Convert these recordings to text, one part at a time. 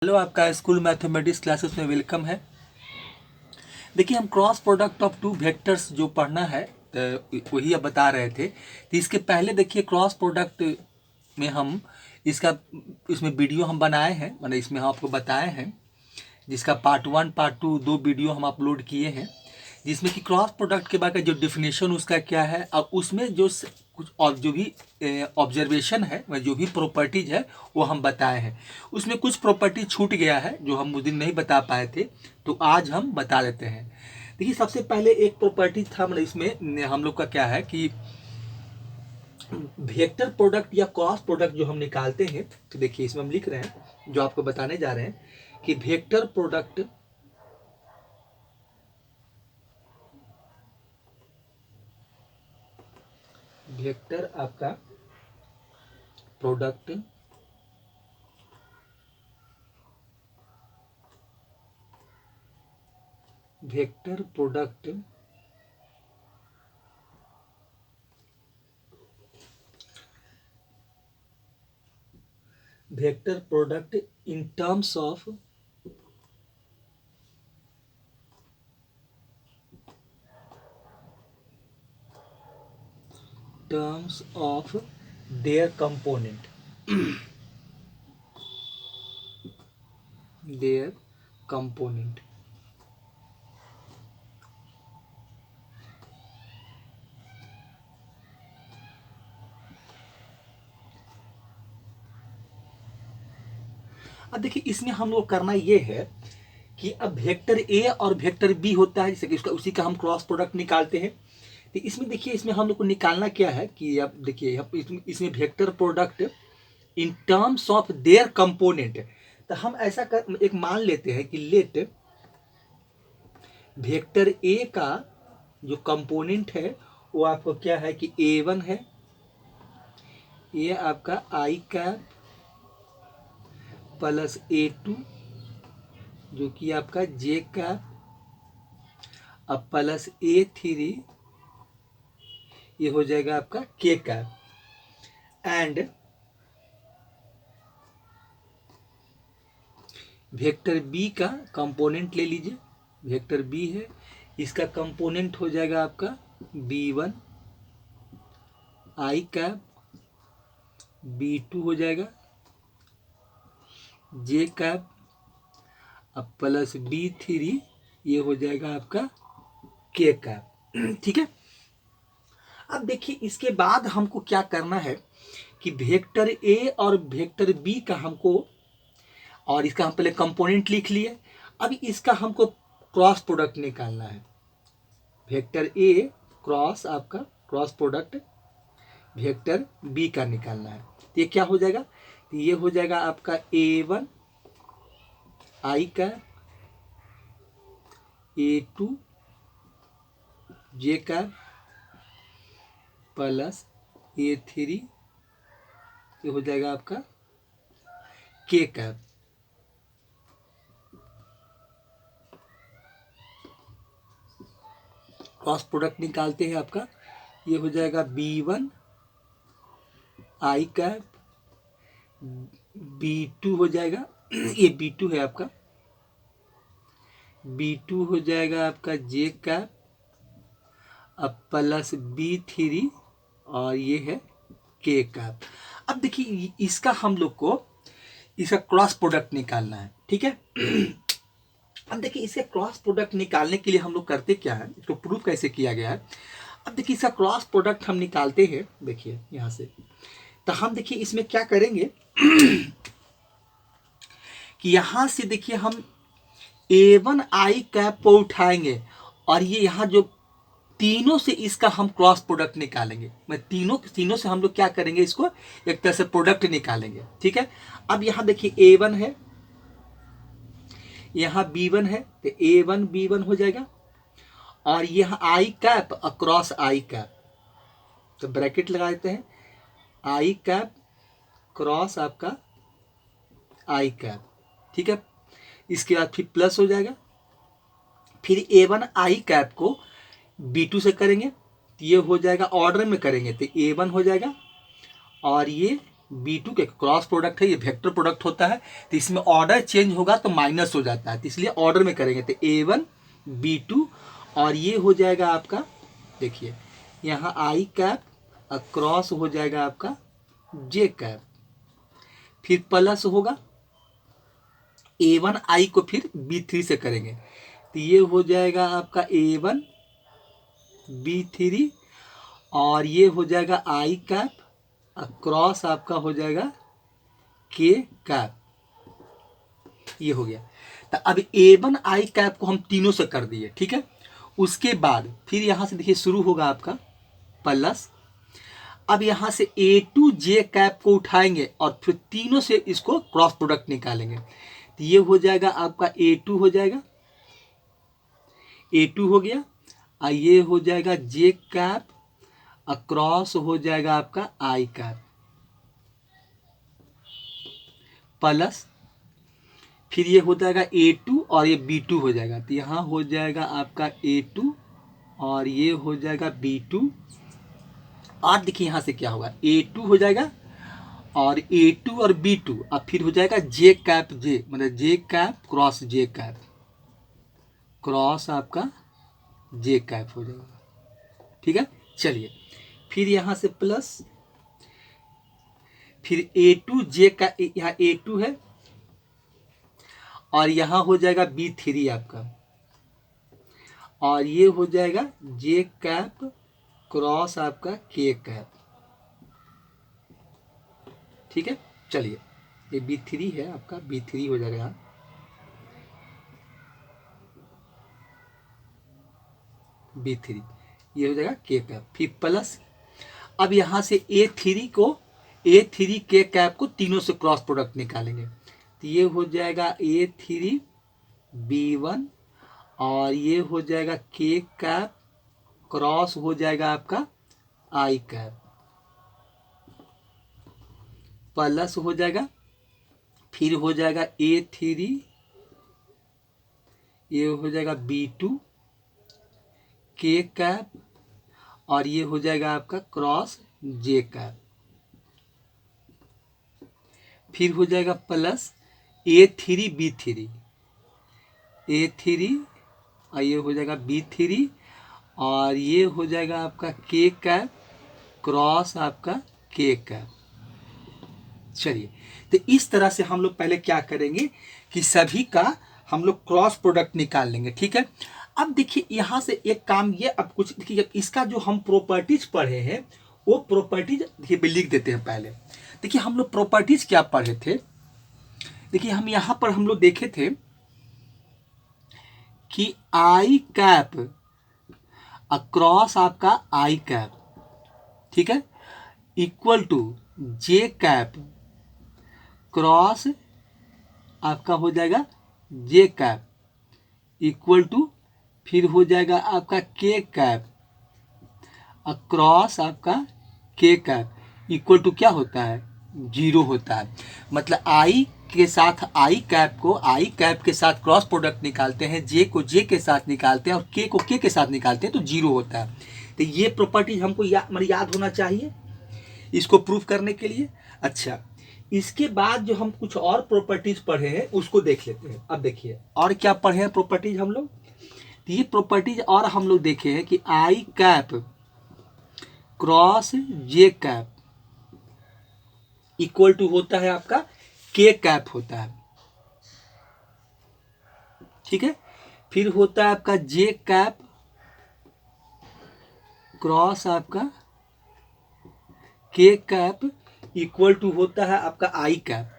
Hello, आपका school mathematics classes में welcome है। देखिए, हम cross product of two vectors जो पढ़ना है वही अब बता रहे थे। तो इसके पहले देखिए, क्रॉस प्रोडक्ट में हम इसका इसमें वीडियो हम बनाए हैं, मतलब इसमें हम आपको बताए हैं, जिसका पार्ट 1 पार्ट 2 दो वीडियो हम अपलोड किए हैं, जिसमें कि क्रॉस प्रोडक्ट के बाद का जो डिफिनेशन उसका क्या है और उसमें जो कुछ और जो भी ऑब्जर्वेशन है, वह जो भी प्रॉपर्टीज है वो हम बताए हैं। उसमें कुछ प्रॉपर्टी छूट गया है जो हम उस दिन नहीं बता पाए थे, तो आज हम बता देते हैं। देखिए, सबसे पहले एक प्रॉपर्टी था, मतलब इसमें हम लोग का क्या है कि वेक्टर प्रोडक्ट या क्रॉस प्रोडक्ट जो हम निकालते हैं, तो देखिए इसमें हम लिख रहे हैं, जो आपको बताने जा रहे हैं कि वेक्टर प्रोडक्ट वेक्टर आपका product vector product vector product in terms of their component their component अब देखिए, इसमें हम लोग करना ये है कि अब वेक्टर ए और वेक्टर बी होता है, जैसे कि उसका उसी का हम क्रॉस प्रोडक्ट निकालते हैं। तो इसमें देखिए, इसमें हम लोग को निकालना क्या है कि अब देखिए, अब इसमें vector product in terms of their component. तो हम ऐसा कर एक मान लेते हैं कि लेट वेक्टर ए का जो कंपोनेंट है वो आपको क्या है कि A1 है, ये आपका आई कैप प्लस A2 जो कि आपका जे कैप अब प्लस A3 ये हो जाएगा आपका के कैप। एंड वेक्टर बी का कंपोनेंट ले लीजिए, वेक्टर बी है, इसका कंपोनेंट हो जाएगा आपका B1 आई कैप, B2 हो जाएगा जे कैप अब प्लस B3 ये हो जाएगा आपका के कैप। ठीक है। अब देखिए, इसके बाद हमको क्या करना है कि वेक्टर ए और वेक्टर बी का हमको, और इसका हम पहले कंपोनेंट लिख लिए, अब इसका हमको क्रॉस प्रोडक्ट निकालना है। वेक्टर ए क्रॉस आपका क्रॉस प्रोडक्ट वेक्टर बी का निकालना है। तो ये क्या हो जाएगा, तो ये हो जाएगा आपका A1 आई का A2 जे का प्लस A3 ये हो जाएगा आपका के कैप। क्रॉस प्रोडक्ट निकालते हैं आपका, ये हो जाएगा B1 आई कैप, B2 हो जाएगा ये B2 है आपका, B2 हो जाएगा आपका जे कैप अब प्लस B3 और ये है के कैप। अब देखिए, इसका हम लोग को इसका क्रॉस प्रोडक्ट निकालना है। ठीक है। अब देखिए, इसे क्रॉस प्रोडक्ट निकालने के लिए हम लोग करते क्या है, इसको प्रूफ कैसे किया गया है। अब देखिए, इसका क्रॉस प्रोडक्ट हम निकालते हैं, देखिए यहां से, तो हम देखिए इसमें क्या करेंगे कि यहां से देखिए हम A1 आई कैप को उठाएंगे और ये यहां जो तीनों से इसका हम क्रॉस प्रोडक्ट निकालेंगे। मैं तीनों तीनों से हम लोग क्या करेंगे, इसको एक तरह से प्रोडक्ट निकालेंगे। ठीक है। अब यहां देखिए A1 है, यहां B1 है, तो A1 B1 हो जाएगा और यह आई कैप अक्रॉस आई कैप, तो ब्रैकेट लगा देते हैं, आई कैप क्रॉस आपका आई कैप। ठीक है। इसके बाद फिर प्लस हो जाएगा, फिर A1 आई कैप को B2 से करेंगे तो ये हो जाएगा, ऑर्डर में करेंगे तो A1 हो जाएगा और ये B2 के क्रॉस प्रोडक्ट है, ये वेक्टर प्रोडक्ट होता है, तो इसमें ऑर्डर चेंज होगा तो माइनस हो जाता है, तो इसलिए ऑर्डर में करेंगे। तो A1 B2 और ये हो जाएगा आपका, देखिए यहाँ आई कैप क्रॉस हो जाएगा आपका जे कैप, फिर प्लस होगा A1 आई को फिर B3 से करेंगे, तो ये हो जाएगा आपका A1 B3 और ये हो जाएगा आई कैप क्रॉस आपका हो जाएगा के कैप, ये हो गया। तो अब A1 आई कैप को हम तीनों से कर दिए, ठीक है। उसके बाद फिर यहाँ से देखिए शुरू होगा आपका प्लस, अब यहाँ से A2 जे कैप को उठाएंगे और फिर तीनों से इसको क्रॉस प्रोडक्ट निकालेंगे, तो ये हो जाएगा आपका A2 हो जाएगा, A2 हो गया, और ये हो जाएगा जे कैप क्रॉस हो जाएगा आपका आई कैप प्लस, फिर ये हो जाएगा A2 और ये B2 हो जाएगा, तो यहाँ हो जाएगा आपका A2 और ये हो जाएगा B2, और देखिए यहाँ से क्या होगा A2 हो जाएगा और A2 और B2, अब फिर हो जाएगा जे कैप जे, मतलब जे cap cross J cap cross आपका जे कैप हो जाएगा, ठीक है। चलिए फिर यहाँ से प्लस, फिर A2 जे का, यहाँ A2 है और यहाँ हो जाएगा B3 आपका, और ये हो जाएगा जे कैप क्रॉस आपका के कैप, ठीक है। चलिए ये B3 है आपका, B3 हो जाएगा यहाँ, B3 ये हो जाएगा के कैप, फिर प्लस, अब यहाँ से A3 के कैप को तीनों से क्रॉस प्रोडक्ट निकालेंगे, तो ये हो जाएगा A3 B1 और ये हो जाएगा के कैप क्रॉस हो जाएगा आपका आई कैप प्लस हो जाएगा, फिर हो जाएगा A3 ये हो जाएगा B2 के कैप और ये हो जाएगा आपका क्रॉस जे कैप, फिर हो जाएगा प्लस A3 B3 A3 और ये हो जाएगा B3 और ये हो जाएगा आपका के कैप क्रॉस आपका के कैप। चलिए तो इस तरह से हम लोग पहले क्या करेंगे कि सभी का हम लोग क्रॉस प्रोडक्ट निकाल लेंगे, ठीक है। अब देखिए यहाँ से एक काम ये, अब कुछ देखिए इसका जो हम प्रॉपर्टीज पढ़े हैं वो प्रॉपर्टीज देखिए लिख देते हैं पहले। देखिए हम लोग प्रॉपर्टीज क्या पढ़े थे, देखिए हम यहाँ पर हम लोग देखे थे कि आई कैप अक्रॉस आपका आई कैप, ठीक है, equal to J cap cross आपका हो जाएगा जे कैप इक्वल टू, फिर हो जाएगा आपका के कैप अक्रॉस आपका के कैप इक्वल टू क्या होता है, 0 होता है। मतलब आई के साथ आई कैप के साथ क्रॉस प्रोडक्ट निकालते हैं, जे को जे के साथ निकालते हैं और के को के के साथ निकालते हैं तो 0 होता है। तो ये प्रॉपर्टीज हमको याद होना चाहिए इसको प्रूफ करने के लिए। अच्छा, इसके बाद जो हम कुछ और प्रॉपर्टीज पढ़े हैं उसको देख लेते हैं। अब देखिए और क्या पढ़े हैं प्रॉपर्टीज हम लोग, तो ये प्रॉपर्टीज और हम लोग देखे हैं कि I cap cross J cap equal to होता है आपका के कैप होता है, ठीक है। फिर होता है आपका जे कैप क्रॉस आपका के कैप इक्वल टू होता है आपका आई कैप।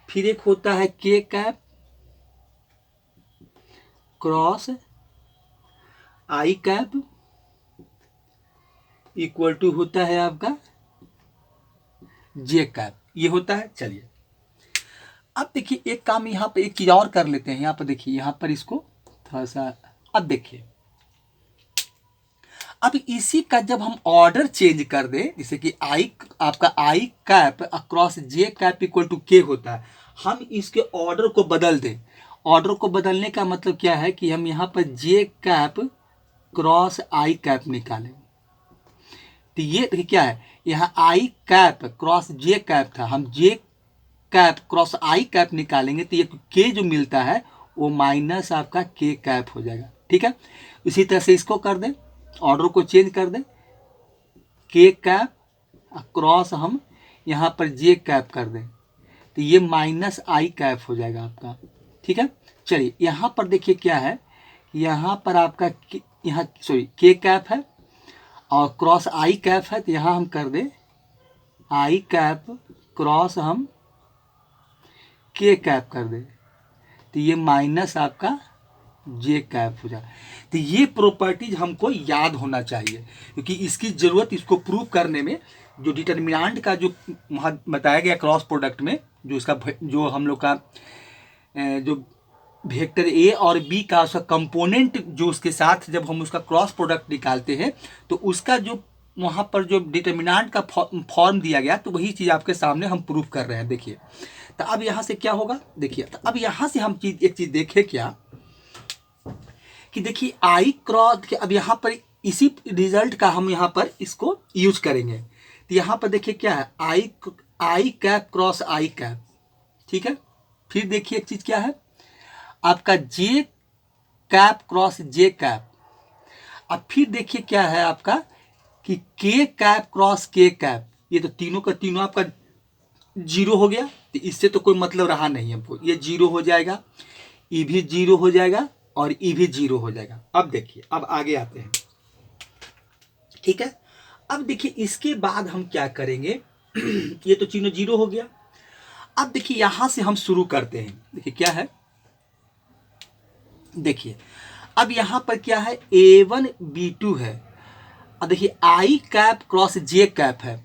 फिर एक होता है K cap cross I cap equal to होता है आपका जे कैप, ये होता है। चलिए अब देखिए एक काम यहाँ पे एक चीज और कर लेते हैं। यहाँ पर देखिए, यहाँ पर इसको थोड़ा सा, अब देखिए अब इसी का जब हम ऑर्डर चेंज कर दें, जैसे कि आई आपका I cap across J cap equal to K होता है, हम इसके ऑर्डर को बदल दें। ऑर्डर को बदलने का मतलब क्या है कि हम यहाँ पर जे कैप क्रॉस आई कैप निकालें, तो ये देखिए क्या है, यहाँ आई कैप क्रॉस जे कैप था, हम जे कैप क्रॉस आई कैप निकालेंगे तो ये के जो मिलता है वो माइनस आपका के कैप हो जाएगा। ठीक है, इसी तरह से इसको कर दें, ऑर्डर को चेंज कर दें, के कैप क्रॉस हम यहाँ पर जे कैप कर दें तो ये माइनस आई कैप हो जाएगा आपका। ठीक है, चलिए यहाँ पर देखिए क्या है, यहाँ पर आपका यहाँ सॉरी के कैप है और क्रॉस आई कैप है, तो यहाँ हम कर दें आई कैप क्रॉस हम के कैप कर दें तो ये माइनस आपका जे कैप हो जाए। तो ये प्रॉपर्टीज हमको याद होना चाहिए क्योंकि इसकी ज़रूरत इसको प्रूव करने में, जो डिटर्मिनेंट का जो बताया गया क्रॉस प्रोडक्ट में, जो इसका जो हम लोग का जो वेक्टर ए और बी का उसका कंपोनेंट जो उसके साथ जब हम उसका क्रॉस प्रोडक्ट निकालते हैं तो उसका जो वहाँ पर जो डिटर्मिनेंट का फॉर्म दिया गया तो वही चीज़ आपके सामने हम प्रूव कर रहे हैं। देखिए तो अब यहाँ से क्या होगा, देखिए तो अब यहाँ से हम एक चीज़ देखें क्या कि देखिए आई क्रॉस, अब यहाँ पर इसी रिजल्ट का हम यहाँ पर इसको यूज करेंगे। तो यहाँ पर देखिए क्या है, आई कैप क्रॉस आई कैप। ठीक है, फिर देखिए एक चीज़ क्या है आपका जे कैप क्रॉस जे कैप। अब फिर देखिए क्या है आपका कि के कैप क्रॉस के कैप, ये तो तीनों का तीनों आपका जीरो हो गया, तो इससे तो कोई मतलब रहा नहीं हमको, ये जीरो हो जाएगा, ई भी जीरो हो जाएगा और ई भी जीरो हो जाएगा। अब देखिए अब आगे आते हैं। ठीक है, अब देखिए इसके बाद हम क्या करेंगे ये तो तीनों जीरो हो गया। अब देखिए यहां से हम शुरू करते हैं। देखिए क्या है, देखिए अब यहां पर क्या है A1 B2 है। अब देखिए I cap cross J cap है,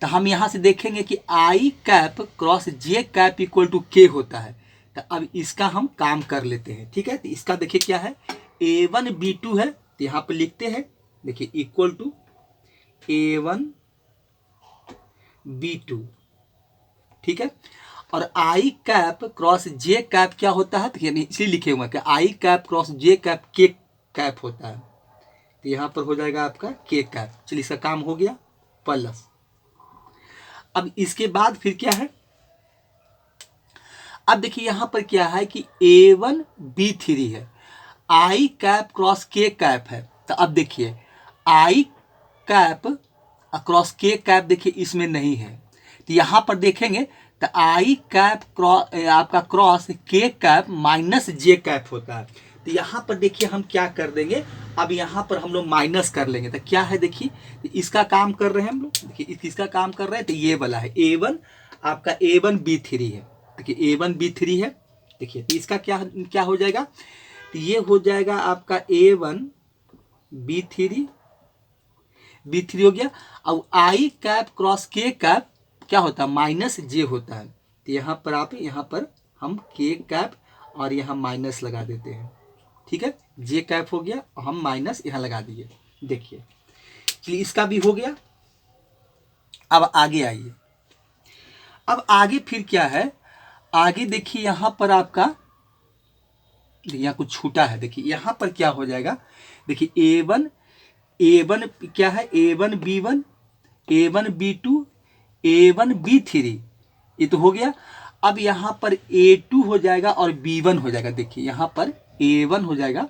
तो हम यहां से देखेंगे कि I cap cross J cap equal to K होता है। तो अब इसका हम काम कर लेते हैं। ठीक है, तो इसका देखिए क्या है A1 B2 है, तो यहाँ पर लिखते हैं देखिए इक्वल टू A1 B2। ठीक है, और आई कैप क्रॉस जे कैप क्या होता है, तो यानी इसलिए लिखे हुए हैं कि I cap cross J cap के कैप होता है, तो यहाँ पर हो जाएगा आपका के कैप। चलिए इसका काम हो गया प्लस। अब इसके बाद फिर क्या है, अब देखिए यहां पर क्या है कि A1 B3 है, आई कैप क्रॉस के कैप है। तो अब देखिए आई कैप क्रॉस के कैप देखिए इसमें नहीं है, तो यहां पर देखेंगे तो आई कैप क्रॉस आपका क्रॉस के कैप माइनस जे कैप होता है। तो यहाँ पर देखिए हम क्या कर देंगे, अब यहाँ पर हम लोग माइनस कर लेंगे। तो क्या है देखिए, तो इसका काम कर रहे हैं हम लोग, देखिए इसका काम कर रहे हैं, तो ये वाला है A1 आपका A1 B3 है। देखिए A1 B3 है, देखिए तो इसका क्या क्या हो जाएगा, तो ये हो जाएगा आपका A1 B3 हो गया। अब आई कैप क्रॉस के कैप क्या होता है माइनस जे होता है, तो यहाँ पर आप यहाँ पर हम के कैप और यहाँ माइनस लगा देते हैं। ठीक है, जे कैप हो गया और हम माइनस यहाँ लगा दिए। देखिए चलिए इसका भी हो गया। अब आगे आइए, अब आगे फिर क्या है, आगे देखिए यहाँ पर आपका यहाँ कुछ छूटा है। देखिए यहाँ पर क्या हो जाएगा, देखिए A1 क्या है A1 B1 A1 B2 A1 B3 ये तो हो गया। अब यहाँ पर A2 हो जाएगा और B1 हो जाएगा। देखिए यहाँ पर A1 हो जाएगा,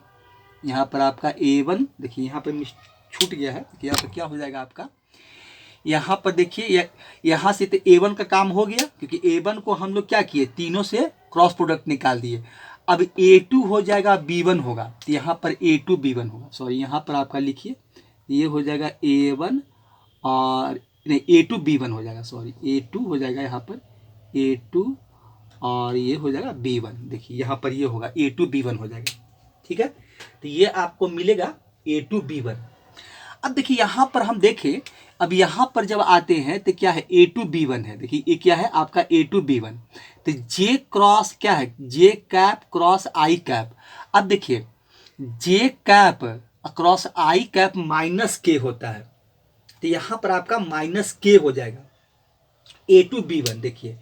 यहाँ पर आपका A1 देखिए यहाँ पर छूट गया है, यहाँ पर क्या हो जाएगा आपका, यहाँ पर देखिए यहाँ से तो A1 का काम हो गया क्योंकि A1 को हम लोग क्या किए तीनों से क्रॉस प्रोडक्ट निकाल दिए। अब A2 हो जाएगा B1 होगा, तो यहाँ पर A2 B1 होगा। सॉरी यहाँ पर आपका लिखिए ये हो जाएगा A1 और नहीं A2 B1 हो जाएगा, सॉरी A2 हो जाएगा यहाँ पर A2 और ये हो जाएगा B1। देखिए यहाँ पर ये होगा A2 B1 हो जाएगा। ठीक है, तो ये आपको मिलेगा A2 B1। अब देखिए यहाँ पर हम देखें, अब यहाँ पर जब आते हैं तो क्या है A2 B1 है। देखिए ये क्या है आपका A2 B1, तो जे क्रॉस क्या है जे कैप क्रॉस आई कैप। अब देखिए जे cap cross I cap minus के होता है, तो यहाँ पर आपका माइनस के हो जाएगा A2 B1। देखिए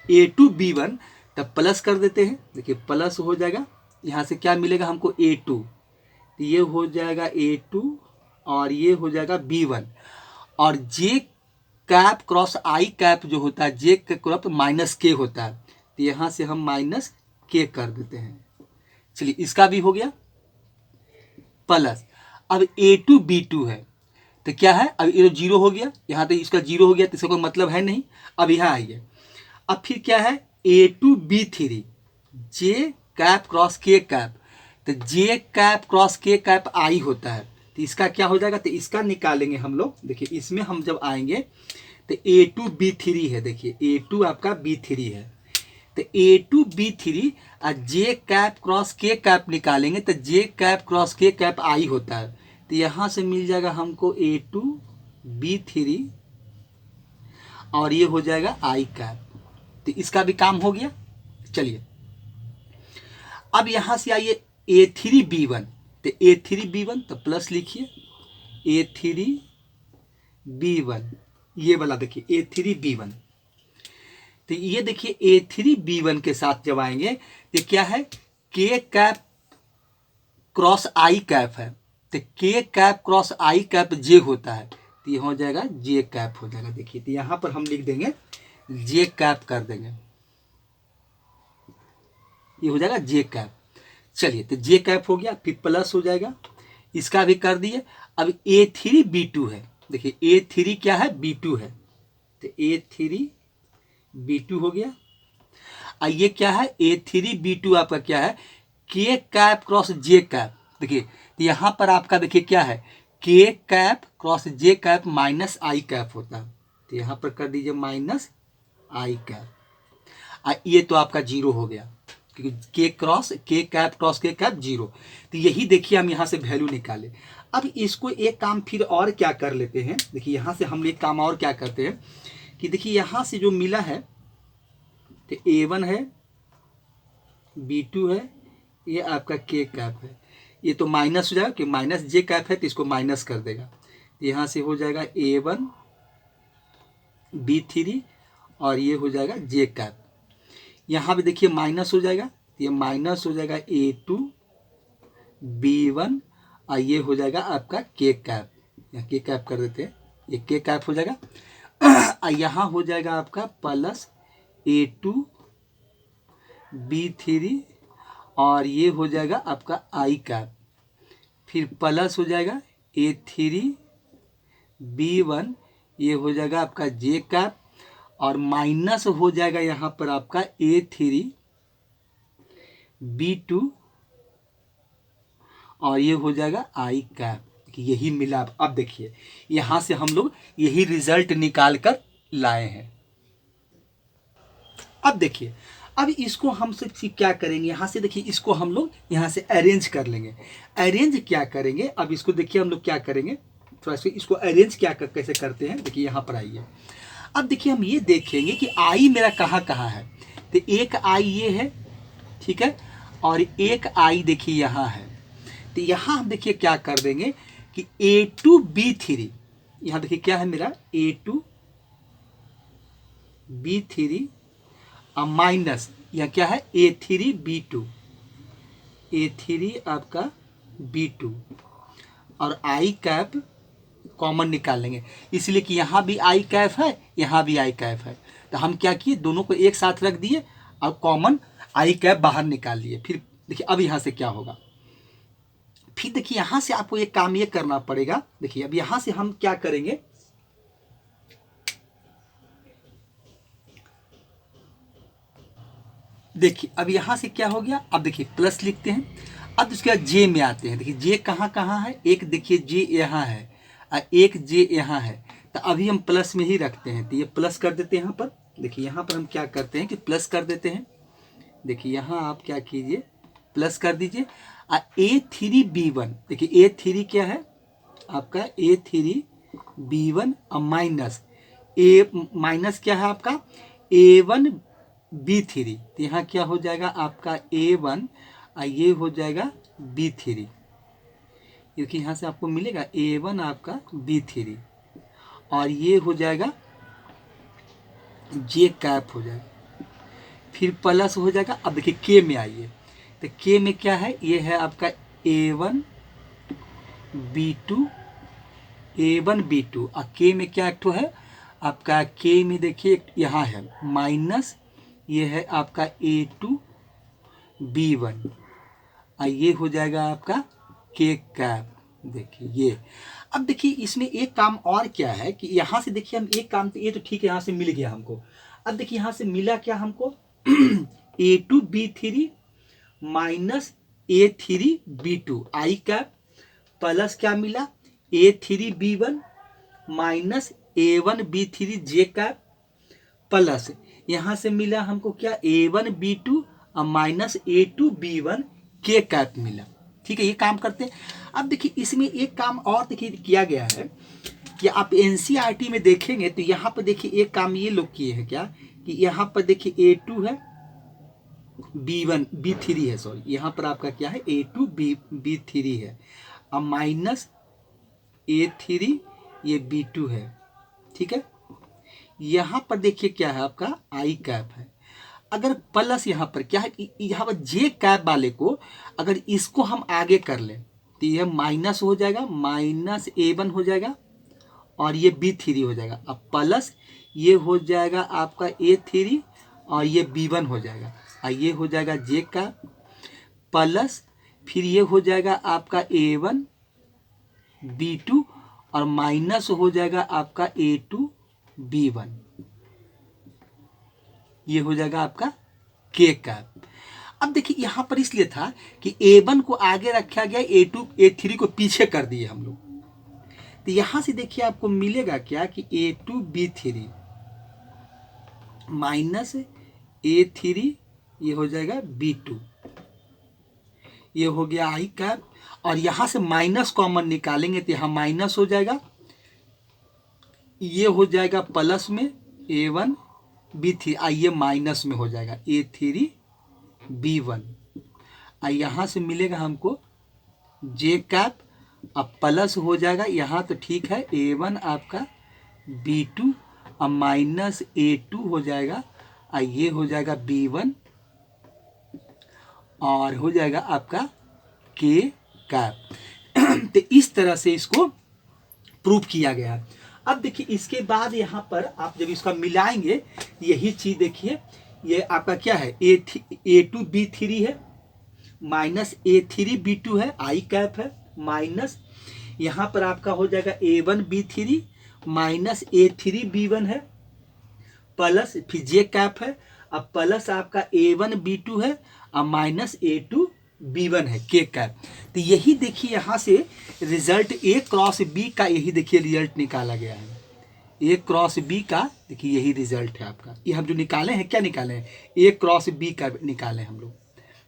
A2 B1 तब प्लस कर देते हैं, देखिए प्लस हो जाएगा, यहाँ से क्या मिलेगा हमको A2, तो ये हो जाएगा A2 और ये हो जाएगा B1। और जे कैप क्रॉस आई कैप जो होता है, जे क्रॉप माइनस के होता है, तो यहाँ से हम माइनस के कर देते हैं। चलिए इसका भी हो गया प्लस। अब A2B2 है तो क्या है, अब ये जीरो हो गया, यहाँ तो इसका जीरो हो गया तो इसका कोई मतलब है नहीं। अब यहाँ आइए, अब फिर क्या है A2B3 जे कैप क्रॉस के कैप, तो जे कैप क्रॉस के कैप आई होता है, तो इसका क्या हो जाएगा, तो इसका निकालेंगे हम लोग। देखिए इसमें हम जब आएंगे तो A2B3 है, देखिए A2 आपका B3 है, तो A2B3 और जे कैप क्रॉस के कैप निकालेंगे तो जे कैप क्रॉस के कैप आई होता है, तो यहाँ से मिल जाएगा हमको A2B3 और ये हो जाएगा आई कैप, तो इसका भी काम हो गया। चलिए अब यहाँ से आइए A3B1, तो A3B1 तो प्लस लिखिए A3B1, ये वाला देखिए A3B1, तो ये देखिए A3B1 के साथ जब आएंगे ये क्या है, K cap cross I cap है, तो के कैप क्रॉस आई कैप जे होता है, तो ये हो जाएगा जे कैप हो जाएगा। देखिए तो यहाँ पर हम लिख देंगे जे कैप कर देंगे, ये हो जाएगा जे कैप। चलिए तो जे कैप हो गया, फिर प्लस हो जाएगा, इसका भी कर दिए। अब A3B2 है, देखिए A3 क्या है, B2 है, तो A3B2 हो गया। और ये क्या है A3B2 आपका क्या है, K cap cross J cap, देखिए तो यहाँ पर आपका देखिए क्या है, K cap cross J cap minus आई कैप होता है, तो यहाँ पर कर दीजिए माइनस आई कैप, ये तो आपका जीरो हो गया क्योंकि के कैप क्रॉस के कैप जीरो। तो यही देखिए हम यहाँ से वैल्यू निकाले। अब इसको एक काम फिर और क्या कर लेते हैं, देखिए यहाँ से हम एक काम और क्या करते हैं कि देखिए यहाँ से जो मिला है तो A1 है, B2 है, ये आपका के कैप है, ये तो माइनस हो जाएगा कि माइनस जे कैप है तो इसको माइनस कर देगा, तो यहाँ से हो जाएगा A1 B3 और ये हो जाएगा जे कैप। यहाँ पे देखिए माइनस हो जाएगा, ये माइनस हो जाएगा A2B1 और ये हो जाएगा आपका के कैप, यहाँ के कैप कर देते हैं, ये के कैप हो जाएगा। यहाँ हो जाएगा आपका प्लस A2B3 और ये हो जाएगा आपका आई कैप, फिर प्लस हो जाएगा A3B1, ये हो जाएगा आपका जे कैप और माइनस हो जाएगा यहाँ पर आपका A3B2 और ये हो जाएगा आई कैप। यही मिला। अब देखिए यहाँ से हम लोग यही रिजल्ट निकाल कर लाए हैं। अब देखिए अब इसको हम से क्या करेंगे, यहाँ से देखिए इसको हम लोग यहाँ से अरेंज कर लेंगे। अरेंज क्या करेंगे, अब इसको देखिए हम लोग क्या करेंगे, थोड़ा सा इसको अरेंज कैसे करते हैं, देखिए यहाँ पर आइए। अब देखिए हम ये देखेंगे कि आई मेरा कहाँ कहाँ है, तो एक आई ये है, ठीक है, और एक आई देखिए यहाँ है, तो यहाँ हम देखिए क्या कर देंगे कि A2B3, यहाँ देखिए क्या है मेरा A2B3 और माइनस यह क्या है A3B2, A3 आपका B2 और आई कैप कॉमन निकाल लेंगे, इसलिए कि यहाँ भी आई कैप है यहाँ भी आई कैप है, तो हम क्या किए दोनों को एक साथ रख दिए और कॉमन आई कैप बाहर निकाल लिए। फिर देखिए अब यहाँ से क्या होगा, फिर देखिए यहाँ से आपको एक काम ये करना पड़ेगा। देखिए अब यहाँ से हम क्या करेंगे, देखिए अब यहाँ से क्या हो गया, अब देखिए प्लस लिखते हैं। अब इसके बाद जे में आते हैं, देखिए जे कहाँ कहाँ है, एक देखिए जे यहाँ है और एक जे यहाँ है, तो अभी हम प्लस में ही रखते हैं, तो ये प्लस कर देते हैं यहाँ पर। देखिए यहाँ पर हम क्या करते हैं कि प्लस कर देते हैं, देखिए यहाँ आप क्या कीजिए प्लस कर दीजिए। और A3B1, देखिए A3 क्या है आपका A3B1 और माइनस क्या है आपका A1B3, तो यहाँ क्या हो जाएगा आपका A1 और ये हो जाएगा B3, क्योंकि यहाँ से आपको मिलेगा A1 आपका B3 और ये हो जाएगा जे कैप हो जाएगा, फिर प्लस हो जाएगा। अब देखिए के में आइए, तो के में क्या है, ये है आपका A1B2 A1 B2 और के में क्या एक है आपका, के में देखिए यहाँ है माइनस, ये है आपका A2B1 और ये हो जाएगा आपका के कैप। देखिए ये, अब देखिए इसमें एक काम और क्या है कि यहाँ से देखिए हम एक काम तो ये तो ठीक है, यहाँ से मिल गया हमको। अब देखिए यहाँ से मिला क्या हमको A2B3 माइनस A3B2 आई कैप प्लस क्या मिला A3B1 माइनस A1B3 जे कैप प्लस यहाँ से मिला हमको क्या A1B2 और माइनस A2B1 के कैप मिला। ठीक है, ये काम करते हैं। अब देखिए इसमें एक काम और देखिए किया गया है कि आप एनसीईआरटी में देखेंगे तो यहाँ पर देखिए एक काम ये लोग किए हैं क्या कि यहाँ पर देखिए A2 है B1 B3 है, सॉरी यहाँ पर आपका क्या है A2 B3 है और माइनस A3 ये B2 है। ठीक है, यहाँ पर देखिए क्या है आपका आई कैप है। अगर प्लस यहाँ पर क्या है, यहाँ पर जे कैप वाले को अगर इसको हम आगे कर लें तो यह माइनस हो जाएगा, माइनस A1 हो जाएगा और ये B3 हो जाएगा। अब प्लस ये हो जाएगा आपका A3 और ये B1 हो जाएगा और ये हो जाएगा जे कैप प्लस फिर ये हो जाएगा आपका A1 B2 और माइनस हो जाएगा आपका A2 B1, ये हो जाएगा आपका के कैप। अब देखिए यहाँ पर इसलिए था कि A1 को आगे रखा गया, A2 A3 को पीछे कर दिए हम लोग। तो यहाँ से देखिए आपको मिलेगा क्या कि A2B3 माइनस A3 ये हो जाएगा B2, ये हो गया आई कैप और यहाँ से माइनस कॉमन निकालेंगे तो यहाँ माइनस हो जाएगा, ये हो जाएगा प्लस में A1B3 ये माइनस में हो जाएगा A3B1 और यहाँ से मिलेगा हमको जे कैप। अब प्लस हो जाएगा यहाँ तो ठीक है A1 आपका B2 और माइनस A2 हो जाएगा और ये हो जाएगा B1 और हो जाएगा आपका के कैप। तो इस तरह से इसको प्रूव किया गया है। अब देखिए इसके बाद यहाँ पर आप जब इसका मिलाएंगे यही चीज देखिए, ये आपका क्या है A2B3 है माइनस A3B2 है आई कैप है माइनस यहाँ पर आपका हो जाएगा A1B3 माइनस A3B1 है प्लस फिर जे कैप है। अब प्लस आपका A1B2 है और माइनस A2B1 है के कैप। तो यही देखिए यहाँ से रिजल्ट A क्रॉस B का यही देखिए रिजल्ट निकाला गया है। A क्रॉस B का देखिए यही रिजल्ट है आपका। ये हम जो निकाले हैं क्या निकाले हैं, A क्रॉस B का निकाले हम लोग।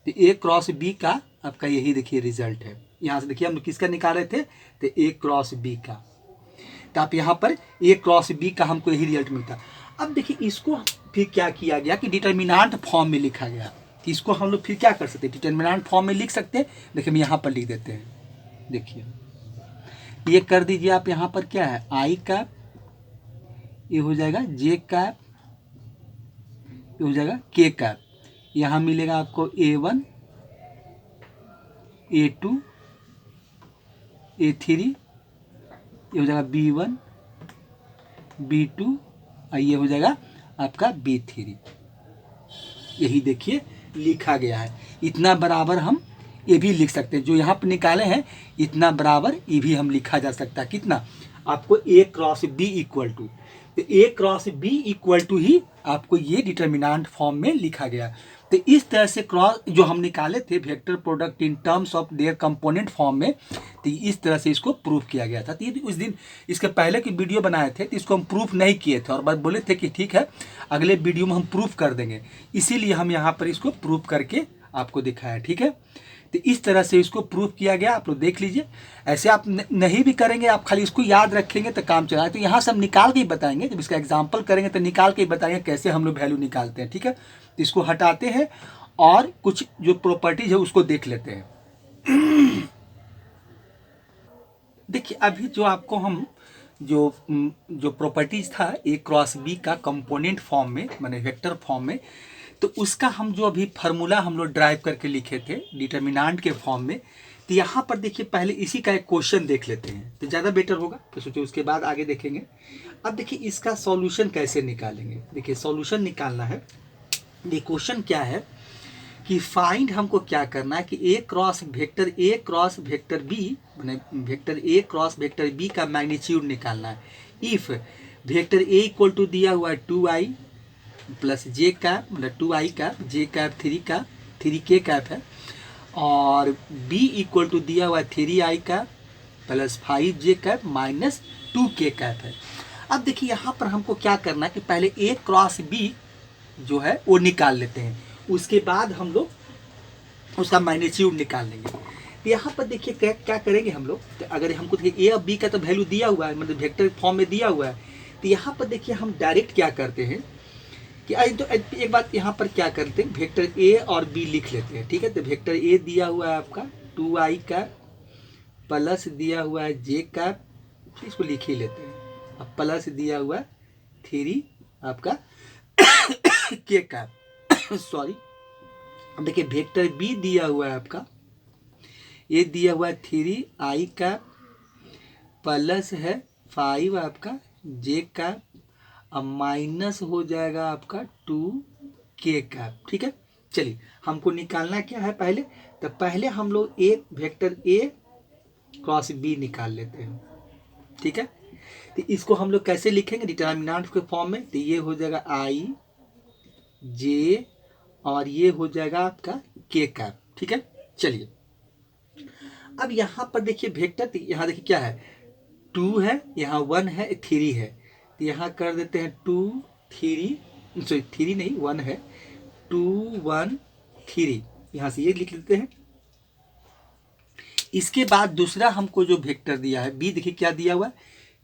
तो A क्रॉस B का आपका यही देखिए रिजल्ट है। यहाँ से देखिए हम किसका निकाल रहे थे तो A क्रॉस B का। तो आप यहाँ पर A क्रॉस B का हमको यही रिजल्ट मिलता। अब देखिए इसको फिर क्या किया गया कि डिटर्मिनेंट फॉर्म में लिखा गया। तो इसको हम लोग फिर क्या कर सकते हैं, डिटर्मिनेंट फॉर्म में लिख सकते हैं। देखिए हम यहाँ पर लिख देते हैं, देखिए ये कर दीजिए आप। यहाँ पर क्या है आई कैप, ये हो जाएगा जे कैप, ये हो जाएगा के कैप। यहाँ मिलेगा आपको A1 A2 A3, ये हो जाएगा B1 B2 और ये हो जाएगा आपका B3। यही देखिए लिखा गया है। इतना बराबर हम ये भी लिख सकते हैं, जो यहाँ पर निकाले हैं इतना बराबर ये भी हम लिखा जा सकता है। कितना आपको A cross B equal to, तो A cross B equal to ही आपको ये डिटर्मिनेंट फॉर्म में लिखा गया। तो इस तरह से क्रॉस जो हम निकाले थे vector product in terms of their component form में, तो इस तरह से इसको प्रूफ किया गया था। तो ये उस दिन इसके पहले की वीडियो बनाए थे तो इसको हम प्रूफ नहीं किए थे और बस बोले थे कि ठीक है अगले वीडियो में हम प्रूफ कर देंगे, इसीलिए हम यहाँ पर इसको प्रूफ करके आपको दिखाया। ठीक है, तो इस तरह से इसको प्रूफ किया गया, आप लोग देख लीजिए। ऐसे आप नहीं भी करेंगे, आप खाली इसको याद रखेंगे तो काम चला। तो यहाँ से हम निकाल के ही बताएंगे, जब इसका एग्जाम्पल करेंगे तो निकाल के ही बताएंगे कैसे हम लोग वैल्यू निकालते हैं। ठीक है, तो इसको हटाते हैं और कुछ जो प्रॉपर्टीज है उसको देख लेते हैं। देखिए अभी जो आपको हम जो प्रॉपर्टीज था A क्रॉस B का कंपोनेंट फॉर्म में माने वेक्टर फॉर्म में, तो उसका हम जो अभी फार्मूला हम लोग ड्राइव करके लिखे थे डिटर्मिनेंट के फॉर्म में, तो यहाँ पर देखिए पहले इसी का एक क्वेश्चन देख लेते हैं तो ज़्यादा बेटर होगा, तो सोचिए उसके बाद आगे देखेंगे। अब देखिए इसका सॉल्यूशन कैसे निकालेंगे। देखिए सॉल्यूशन निकालना है, ये क्वेश्चन क्या है कि फाइंड हमको क्या करना है कि ए क्रॉस वेक्टर बी मैंने vector A cross vector B का मैग्नीट्यूड निकालना है। If vector A equal to दिया हुआ है 2i प्लस जे कैप, मतलब 2i कैप, जे कैप 3 के कैप है, और b इक्वल टू दिया हुआ है 3i cap plus 5j cap minus 2k cap है। अब देखिए यहाँ पर हमको क्या करना है कि पहले a क्रॉस b जो है वो निकाल लेते हैं, उसके बाद हम लोग उसका मैग्नीट्यूड निकाल लेंगे। तो यहाँ पर देखिए क्या करेंगे हम लोग, तो अगर हमको देखिए a और b का तो वैल्यू दिया हुआ है, मतलब वेक्टर फॉर्म में दिया हुआ है, तो यहाँ पर देखिए हम डायरेक्ट क्या करते हैं कि तो एक बात यहाँ पर क्या करते हैं, वेक्टर ए और बी लिख लेते हैं, ठीक है। तो वेक्टर ए दिया हुआ है आपका 2i कैप प्लस दिया हुआ है जे कैप, इसको लिख ही लेते हैं, अब प्लस दिया हुआ है 3 आपका के कैप सॉरी। अब देखिए वेक्टर बी दिया हुआ है आपका, ये दिया हुआ है 3i कैप प्लस है 5 आपका जे कैप, अब माइनस हो जाएगा आपका 2k कैप, ठीक है। चलिए हमको निकालना क्या है पहले, तो पहले हम लोग एक वेक्टर a क्रॉस b निकाल लेते हैं, ठीक है। तो इसको हम लोग कैसे लिखेंगे डिटर्मिनेंट के फॉर्म में, तो ये हो जाएगा i j और ये हो जाएगा आपका k कैप, ठीक है। चलिए अब यहाँ पर देखिए वेक्टर, यहाँ देखिए क्या है 2 है, यहाँ 1 है, 3 है, तो यहाँ कर देते हैं 2 3 सॉरी 3 नहीं 1 है, 2 1 3, यहाँ से ये लिख लेते हैं। इसके बाद दूसरा हमको जो वेक्टर दिया है b, देखिए क्या दिया हुआ है,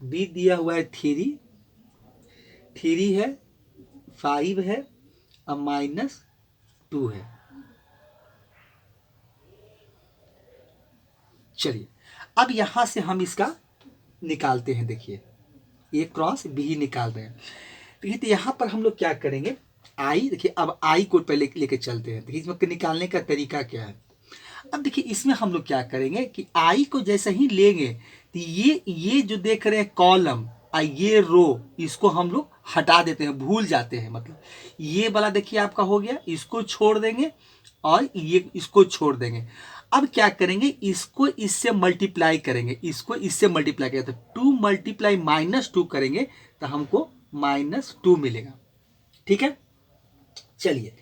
b दिया हुआ है 3 है, 5 है और माइनस 2 है। चलिए अब यहाँ से हम इसका निकालते हैं, देखिए ए क्रॉस बी ही निकाल रहे हैं। देखिए तो यहाँ पर हम लोग क्या करेंगे, आई देखिए, अब आई को पहले लेके चलते हैं, देखिए इसमें निकालने का तरीका क्या है। अब देखिए इसमें हम लोग क्या करेंगे कि आई को जैसे ही लेंगे तो ये जो देख रहे हैं कॉलम और ये रो, इसको हम लोग हटा देते हैं, भूल जाते हैं, मतलब ये वाला देखिए आपका हो गया, इसको छोड़ देंगे और ये इसको छोड़ देंगे। अब क्या करेंगे, इसको इससे मल्टीप्लाई करेंगे, इसको इससे मल्टीप्लाई करेंगे, तो 2 मल्टीप्लाई -2 करेंगे तो हमको -2 मिलेगा, ठीक है। चलिए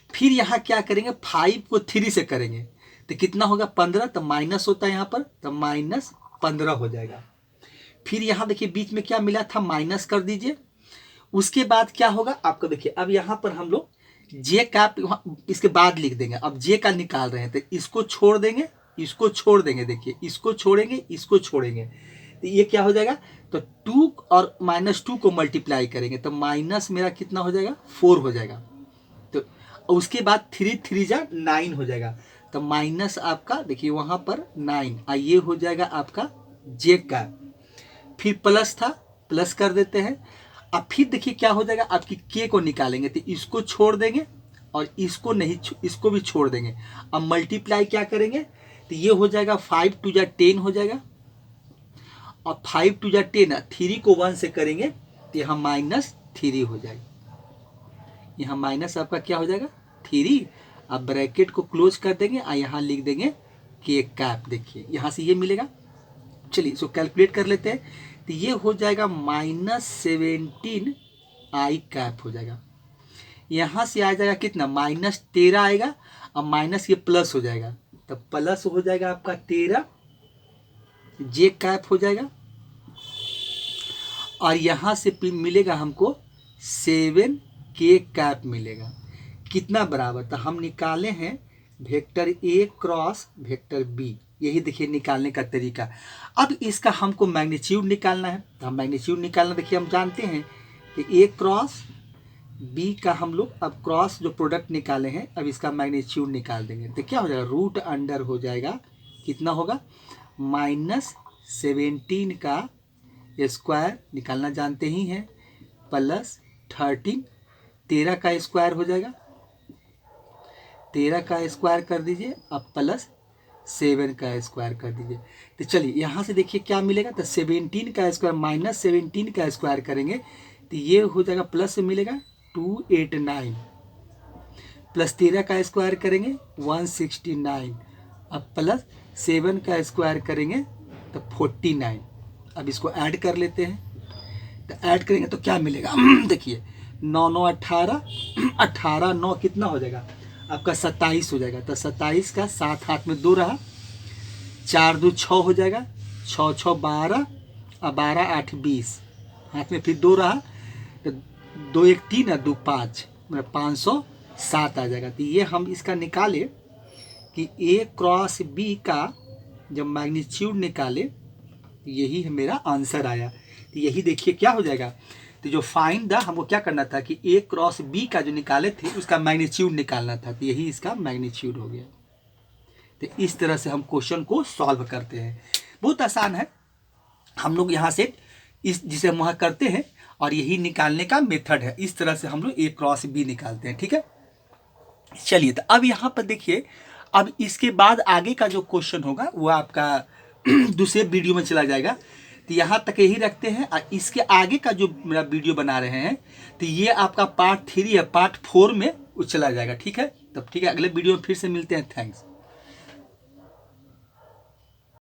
फिर यहाँ क्या करेंगे, 5 को 3 से करेंगे तो कितना होगा 15, तो माइनस होता है यहाँ पर, तो -15 हो जाएगा। फिर यहाँ देखिए बीच में क्या मिला था, माइनस कर दीजिए। उसके बाद क्या होगा आपको, देखिए अब यहाँ पर हम लोग जे कैप इसके बाद लिख देंगे, अब जे का निकाल रहे हैं तो इसको छोड़ देंगे, इसको छोड़ देंगे, देखिए इसको छोड़ेंगे, इसको छोड़ेंगे, तो ये क्या हो जाएगा, तो 2 और -2 को मल्टीप्लाई करेंगे तो माइनस मेरा कितना हो जाएगा 4 हो जाएगा। तो उसके बाद 3 3 जा 9 हो जाएगा, तो माइनस आपका देखिए वहाँ पर 9, ये हो जाएगा आपका जे कैप। फिर प्लस था, प्लस कर देते हैं। अब फिर देखिए क्या हो जाएगा, आपकी के को निकालेंगे तो इसको छोड़ देंगे और इसको नहीं, इसको भी छोड़ देंगे। अब मल्टीप्लाई क्या करेंगे, तो ये हो जाएगा 5 2 जा 10 हो जाएगा, और 5 2 जा 10, 3 को 1 से करेंगे तो यहाँ -3 हो जाएगा, यहाँ माइनस आपका क्या हो जाएगा 3। अब ब्रैकेट को क्लोज कर देंगे और यहाँ लिख देंगे के कैप, देखिए यहाँ से ये मिलेगा। चलिए इसको कैलकुलेट कर लेते हैं, तो ये हो जाएगा -17 आई कैप हो जाएगा। यहाँ से आ जाएगा कितना, -13 आएगा और माइनस ये प्लस हो जाएगा, तो प्लस हो जाएगा आपका 13 जे कैप हो जाएगा, और यहाँ से मिलेगा हमको 7 के कैप मिलेगा। कितना बराबर, तो हम निकाले हैं vector A cross vector B, यही देखिए निकालने का तरीका। अब इसका हमको मैग्नीट्यूड निकालना है, तो हम मैग्नीट्यूड निकालना देखिए हम जानते हैं कि ए क्रॉस बी का हम लोग अब क्रॉस जो प्रोडक्ट निकाले हैं, अब इसका मैग्नीट्यूड निकाल देंगे तो क्या हो जाएगा, रूट अंडर हो जाएगा, कितना होगा -17 का स्क्वायर निकालना जानते ही हैं, प्लस 13, 13 का स्क्वायर हो जाएगा, 13 का स्क्वायर कर दीजिए, अब प्लस 7 का स्क्वायर कर दीजिए। तो चलिए यहाँ से देखिए क्या मिलेगा, तो 17 का स्क्वायर माइनस 17 का स्क्वायर करेंगे तो ये हो जाएगा प्लस में मिलेगा 289, प्लस 13 का स्क्वायर करेंगे 169, अब प्लस 7 का स्क्वायर करेंगे तो 49। अब इसको ऐड कर लेते हैं, तो ऐड करेंगे तो क्या मिलेगा देखिए 9 9 18, 18 9 कितना हो जाएगा आपका 27 हो जाएगा। तो 27 का 7 हाथ में 2 रहा, 4 2 6 हो जाएगा, 6 6 12 और 12 8 20, हाथ में फिर 2 रहा, तो 2 1 3 और 2 5, मतलब 507 आ जाएगा। तो ये हम इसका निकाले कि A क्रॉस B का जब मैग्नीट्यूड निकाले यही मेरा आंसर आया। तो यही देखिए क्या हो जाएगा, तो जो फाइंड द हमको क्या करना था कि A क्रॉस B का जो निकाले थे उसका मैग्नीट्यूड निकालना था, तो यही इसका मैग्नीट्यूड हो गया। तो इस तरह से हम क्वेश्चन को सॉल्व करते हैं, बहुत आसान है। हम लोग यहाँ से इस जिसे हम वहाँ करते हैं और यही निकालने का मेथड है, इस तरह से हम लोग A क्रॉस B निकालते हैं, ठीक है। चलिए तो अब यहाँ पर देखिए, अब इसके बाद आगे का जो क्वेश्चन होगा वो आपका दूसरे वीडियो में चला जाएगा। तो यहाँ तक यही रखते हैं, और इसके आगे का जो मेरा वीडियो बना रहे हैं तो ये आपका पार्ट 3 है, पार्ट 4 में वो चला जाएगा, ठीक है। तब ठीक है, अगले वीडियो में फिर से मिलते हैं। थैंक्स।